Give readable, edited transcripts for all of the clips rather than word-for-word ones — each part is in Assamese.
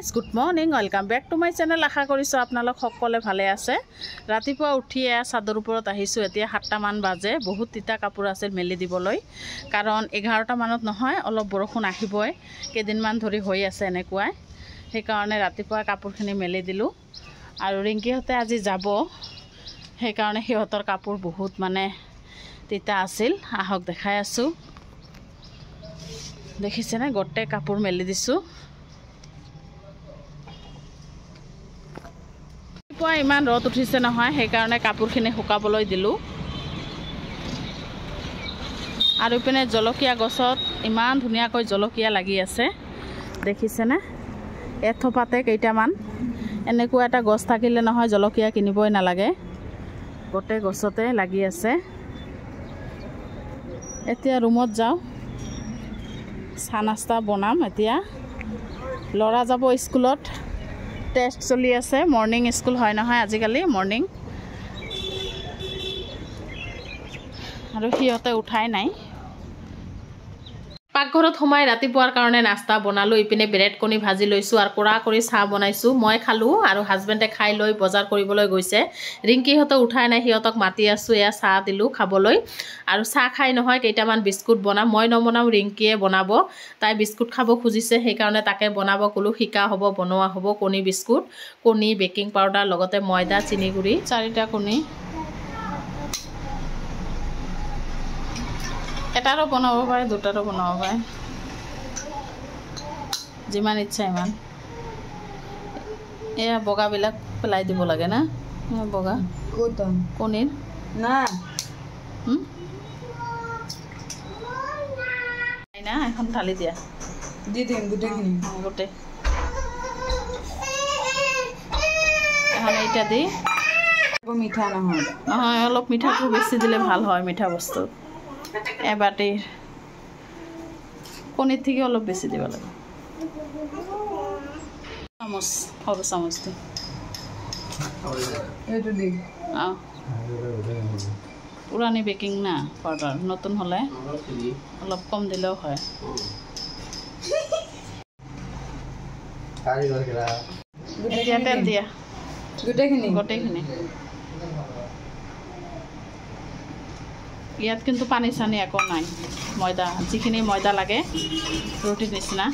Guys good morning welcome back to my channel. আশা কৰিছোঁ আপোনালোক সকলোৱে ভালে আছে। ৰাতিপুৱা উঠিয়ে চাদৰ ওপৰত আহিছোঁ। এতিয়া 7টামান বাজে। বহুত তিতা কাপোৰ আছিল মেলি দিবলৈ, কাৰণ 11টা মানত নহয়, অলপ বৰষুণ আহিবই, কেইদিনমান ধৰি হৈ আছে এনেকুৱাই। সেইকাৰণে ৰাতিপুৱা কাপোৰখিনি মেলি দিলোঁ। আৰু ৰিংকিহঁতে আজি যাব, সেইকাৰণে সিহঁতৰ কাপোৰ বহুত মানে তিতা আছিল। আহক দেখাই আছোঁ। দেখিছেনে, গোটেই কাপোৰ মেলি দিছোঁ। পুৱা ইমান ৰ'দ উঠিছে নহয়, সেইকাৰণে কাপোৰখিনি শুকাবলৈ দিলোঁ। আৰু ইপিনে জলকীয়া গছত ইমান ধুনীয়াকৈ জলকীয়া লাগি আছে, দেখিছেনে। এথোপাতে কেইটামান। এনেকুৱা এটা গছ থাকিলে নহয় জলকীয়া কিনিবই নালাগে, গোটেই গছতে লাগি আছে। এতিয়া ৰুমত যাওঁ, চাহ নাস্তা বনাম। এতিয়া ল'ৰা যাব স্কুলত, টেষ্ট চলি আছে। মৰ্ণিং স্কুল হয় নহয় আজিকালি, মৰ্ণিং। আৰু সিহঁতে উঠাই নাই। পাকঘৰত সোমাই ৰাতিপুৱাৰ কাৰণে নাস্তা বনালোঁ। ইপিনে ব্ৰেড কণী ভাজি লৈছোঁ আৰু কৰা কৰি চাহ বনাইছোঁ। মই খালোঁ আৰু হাজবেণ্ডে খাই লৈ বজাৰ কৰিবলৈ গৈছে। ৰিংকিহঁতে উঠাই নাই, সিহঁতক মাতি আছোঁ। এয়া চাহ দিলোঁ খাবলৈ। আৰু চাহ খাই নহয় কেইটামান বিস্কুট বনাম। মই নবনাওঁ, ৰিংকিয়ে বনাব। তাই বিস্কুট খাব খুজিছে, সেইকাৰণে তাকে বনাব ক'লোঁ। শিকা হ'ব, বনোৱা হ'ব। কণী বিস্কুট, কণী, বেকিং পাউডাৰ, লগতে ময়দা, চেনি গুড়ি, 4টা কণী। এটাৰো বনাব পাৰে, 2টাৰো বনাব পাৰে, যিমান ইচ্ছা ইমান। এয়া বগাবিলাক পেলাই দিব লাগে না, বগা কণীৰ না না এখন ঢালি দিয়া, দি দিম গোটেইখিনি, গোটেই এখন এইটা দি। মিঠা নহয় নহয়, অলপ মিঠাটো বেছি দিলে ভাল হয়। মিঠা বস্তু এবাটিৰ কণীৰ থেকে অলপ বেছি দিব লাগে। চামুচ, সৰু চামুচটো এইটো দি। অঁ, পুৰাণি বেকিং না পাউডাৰ, নতুন হ'লে অলপ কম দিলেও হয়। এতিয়া তেল দিয়া, গোটেইখিনি। ইয়াত কিন্তু পানী চানী একো নাই, ময়দা, যিখিনি ময়দা লাগে ৰুটিৰ নিচিনা।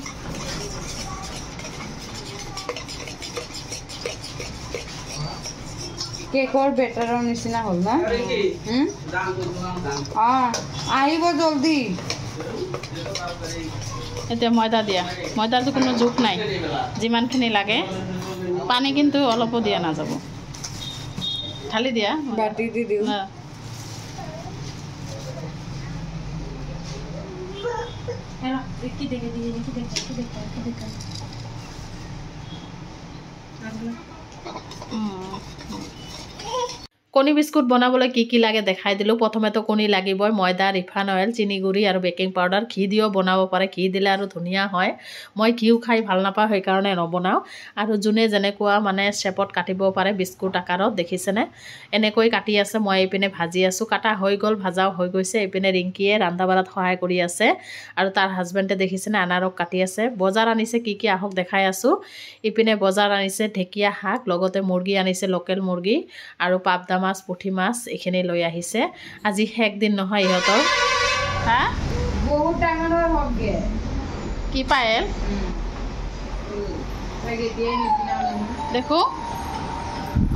কেকৰ বেটাৰৰ নিচিনা হ'ল না। অঁ, আহিব জলদি। এতিয়া ময়দা দিয়া। ময়দাটো কোনো জোখ নাই, যিমানখিনি লাগে। পানী কিন্তু অলপো দিয়া নাযাব। ঢালি দিয়া, বাটি দি দিওঁ। কণী বিস্কুট বনাবলৈ কি কি লাগে দেখাই দিলোঁ। প্ৰথমেতো কণী লাগিবই, ময়দা, ৰিফাইন অইল, চেনি গুড়ি আৰু বেকিং পাউডাৰ। ঘি দিও বনাব পাৰে, ঘি দিলে আৰু ধুনীয়া হয়। মই ঘিউ খাই ভাল নাপাওঁ, সেইকাৰণে নবনাওঁ। আৰু যোনে যেনেকুৱা মানে শ্বেপত কাটিব পাৰে, বিস্কুট আকাৰত, দেখিছেনে। এনেকৈ কাটি আছে, মই এইপিনে ভাজি আছোঁ। কাটা হৈ গ'ল, ভাজাও হৈ গৈছে। এইপিনে ৰিংকিয়ে ৰন্ধা বঢ়াত সহায় কৰি আছে। আৰু তাৰ হাজবেণ্ডে দেখিছেনে আনাৰস কাটি আছে। বজাৰ আনিছে কি কি আহক দেখাই আছোঁ। ইপিনে বজাৰ আনিছে ঢেকীয়া শাক, লগতে মুৰ্গী আনিছে, লোকেল মুৰ্গী আৰু পাবদা মাছ, পুঠি মাছ, এইখিনি লৈ আহিছে। আজি শেষ দিন নহয় ইহঁতৰ। হা, বহুত ডাঙৰ হওক গে কি পায়েল দেখো।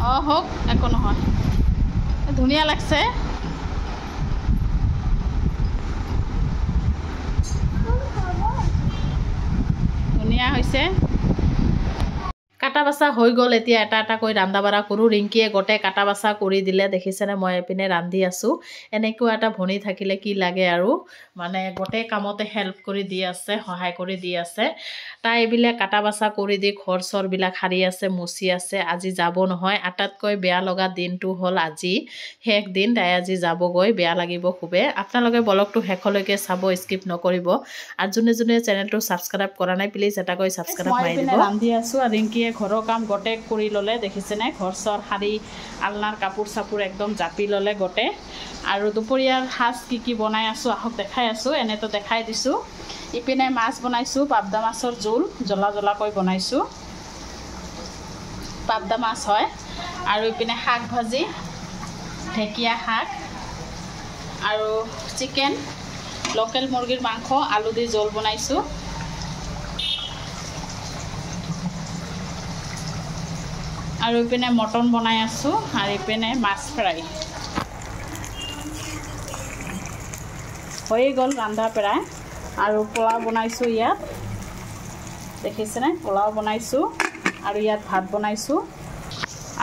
অঁ, হওক, একো নহয়। ধুনীয়া লাগছে। ধুনীয়া হৈছে। কাটা বাছা হৈ গ'ল। এতিয়া এটা এটাকৈ ৰন্ধা বঢ়া কৰোঁ। ৰিংকিয়ে গোটেই কাটা বাছা কৰি দিলে, দেখিছেনে। মই এইপিনে ৰান্ধি আছোঁ। এনেকুৱা এটা ভনী থাকিলে কি লাগে আৰু, মানে গোটেই কামতে হেল্প কৰি দি আছে, সহায় কৰি দি আছে। তাই এইবিলাক কাটা বাছা কৰি দি ঘৰ চৰবিলাক সাৰি আছে, মুচি আছে। আজি যাব নহয়। আটাইতকৈ বেয়া লগা দিনটো হ'ল আজি শেষ দিন। তাই আজি যাবগৈ, বেয়া লাগিব খুবেই। আপোনালোকে ব্লগটো শেষলৈকে চাব, স্কিপ নকৰিব। আৰু যোনে যোনে চেনেলটো ছাবস্ক্ৰাইব কৰা নাই, প্লিজ এটাকৈ ছাবস্ক্ৰাইব মাৰি দিব। ৰান্ধি আছোঁ আৰু ৰিংকিয়ে ঘৰৰ কাম গোটেই কৰি ল'লে, দেখিছেনে। ঘৰ চৰ সাৰি, আলনাৰ কাপোৰ চাপোৰ একদম জাপি ল'লে গোটেই। আৰু দুপৰীয়াৰ সাজ কি কি বনাই আছোঁ আহক দেখাই আছোঁ। এনেতো দেখাই দিছোঁ। ইপিনে মাছ বনাইছোঁ, পাবদা মাছৰ জোল, জ্বলা জ্বলাকৈ বনাইছোঁ। পাবদা মাছ হয় আৰু ইপিনে শাক ভাজি ঢেকীয়া শাক আৰু চিকেন লোকেল মুৰ্গীৰ মাংস আলু দি জোল বনাইছোঁ আৰু ইপিনে মটন বনাই আছোঁ আৰু ইপিনে মাছ ফ্ৰাই হৈ গ'ল ৰান্ধা প্ৰায় আৰু পোলাও বনাইছোঁ ইয়াত দেখিছেনে পোলাও বনাইছোঁ আৰু ইয়াত ভাত বনাইছোঁ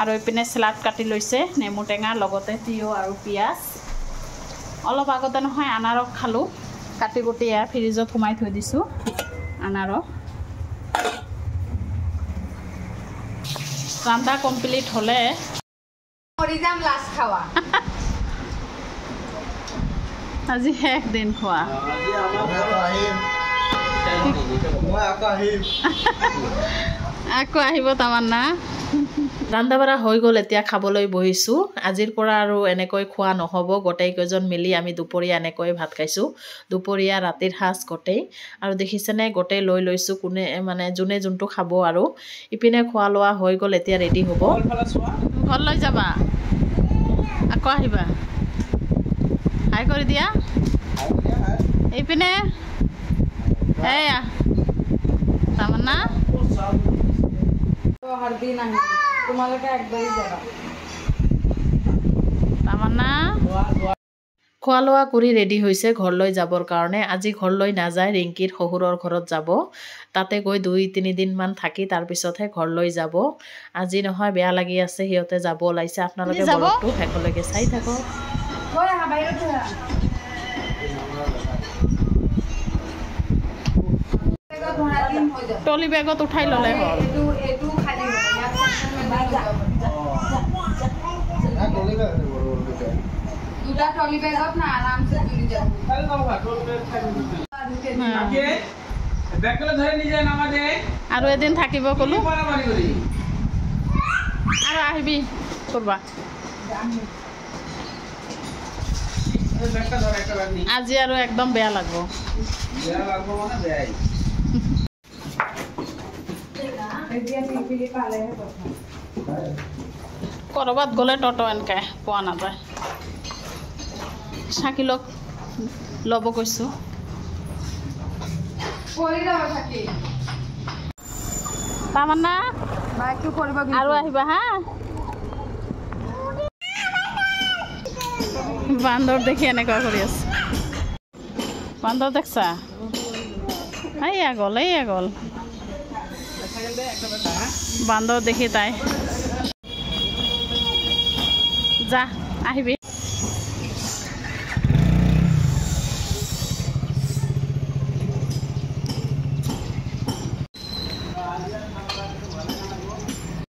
আৰু ইপিনে সালাড কাটি লৈছে নেমু টেঙা লগতে তিয়ঁহ আৰু পিঁয়াজ অলপ আগতে নহয় আনাৰস খালোঁ কাটি কুটি এয়া ফ্ৰিজত সোমাই থৈ দিছোঁ আনাৰস ৰান্ধা কমপ্লিট হ'লে আজি শেষ দিন খোৱা আকৌ আহিব তামান্না ৰান্ধা বাঢ়া হৈ গ'ল এতিয়া খাবলৈ বহিছোঁ আজিৰ পৰা আৰু এনেকৈ খোৱা নহ'ব গোটেইকেইজন মিলি আমি দুপৰীয়া এনেকৈ ভাত খাইছোঁ দুপৰীয়া ৰাতিৰ সাজ গোটেই আৰু দেখিছেনে গোটেই লৈ লৈছোঁ কোনে মানে যোনে যোনটো খাব আৰু ইপিনে খোৱা লোৱা হৈ গ'ল এতিয়া ৰেডি হ'ব ঘৰলৈ যাবা আকৌ আহিবা হাই কৰি দিয়া এইপিনে এয়া তামান্না তামান্না খোৱা লোৱা কৰি ৰেডি হৈছে ঘৰলৈ যাবৰ কাৰণে আজি ঘৰলৈ নাযায় ৰিংকিৰ শহুৰৰ ঘৰত যাব তাতে গৈ 2-3 দিনমান থাকি তাৰপিছতহে ঘৰলৈ যাব আজি নহয় বেয়া লাগি আছে সিহঁতে যাব ওলাইছে আপোনালোকে ব্লগটো শেষলৈকে চাই থাকক টলি বেগত উঠাই ল'লে হ'ল আৰু এদিন থাকিব ক'লো আৰু আহিবি কৰবা আজি আৰু একদম বেয়া লাগব কৰবাত গ'লে টটো এনেকৈ পোৱা নাযায় চাকিলক ল'ব কৈছোঁ তামান্না আৰু আহিবা হা বান্দৰ দেখি এনেকুৱা কৰি আছে বান্দৰ দেখছা এইয়া গ'ল বান্দৰ দেখি তাই যা আহিবি